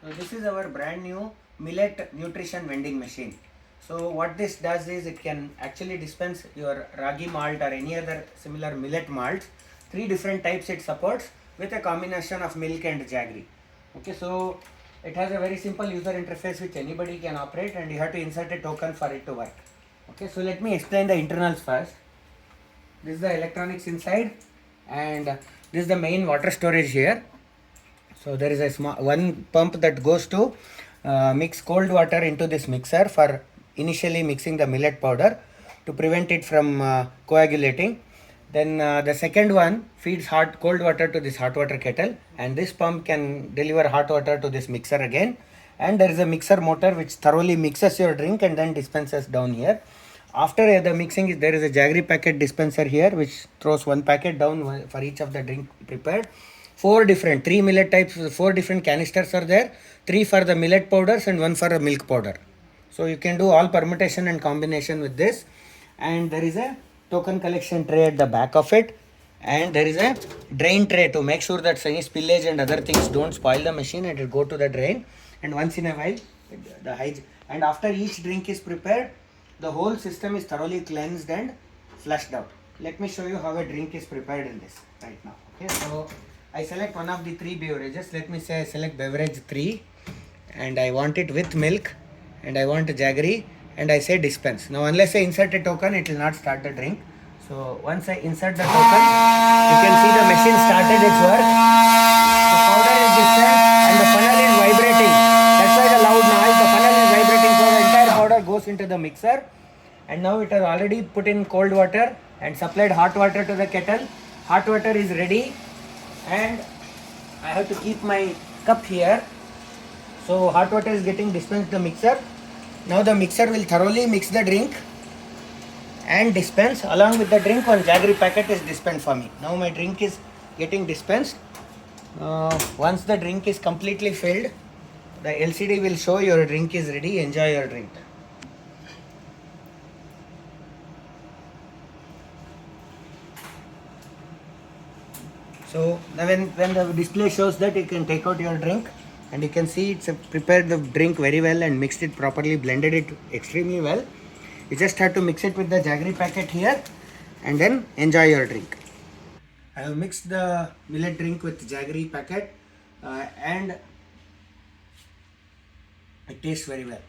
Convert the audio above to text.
So this is our brand new millet nutrition vending machine. So what this does is it can actually dispense your Ragi malt or any other similar millet malts. 3 different types it supports with a combination of milk and jaggery. Okay, so it has a very simple user interface which anybody can operate, and you have to insert a token for it to work. Okay, so let me explain the internals first. This is the electronics inside, and this is the main water storage here. So there is a small one pump that goes to mix cold water into this mixer for initially mixing the millet powder to prevent it from coagulating. Then the second one feeds cold water to this hot water kettle, and this pump can deliver hot water to this mixer again. And there is a mixer motor which thoroughly mixes your drink and then dispenses down here. After the mixing, there is a jaggery packet dispenser here which throws one packet down for each of the drink prepared. 3 millet types, 4 different canisters are there, 3 for the millet powders and 1 for the milk powder. So you can do all permutation and combination with this. And there is a token collection tray at the back of it, and there is a drain tray to make sure that any spillage and other things don't spoil the machine and it go to the drain. And once in a while, and after each drink is prepared, the whole system is thoroughly cleansed and flushed out. Let me show you how a drink is prepared in this right now. Okay, so I select one of the 3 beverages. Let me say I select beverage 3, and I want it with milk, and I want jaggery, and I say dispense. Now unless I insert a token, it will not start the drink. So once I insert the token, you can see the machine started its work. The powder is dispensed and the funnel is vibrating. That's why the loud noise. The funnel is vibrating, so the entire powder goes into the mixer. And now it has already put in cold water and supplied hot water to the kettle. Hot water is ready, and I have to keep my cup here. So hot water is getting dispensed to the mixer. Now the mixer will thoroughly mix the drink and dispense. Along with the drink, one jaggery packet is dispensed for me. Now my drink is getting dispensed. Once the drink is completely filled, the LCD will show your drink is ready. Enjoy your drink. So when the display shows that, you can take out your drink, and you can see it's prepared the drink very well and mixed it properly, blended it extremely well. You just have to mix it with the jaggery packet here and then enjoy your drink. I have mixed the millet drink with jaggery packet and it tastes very well.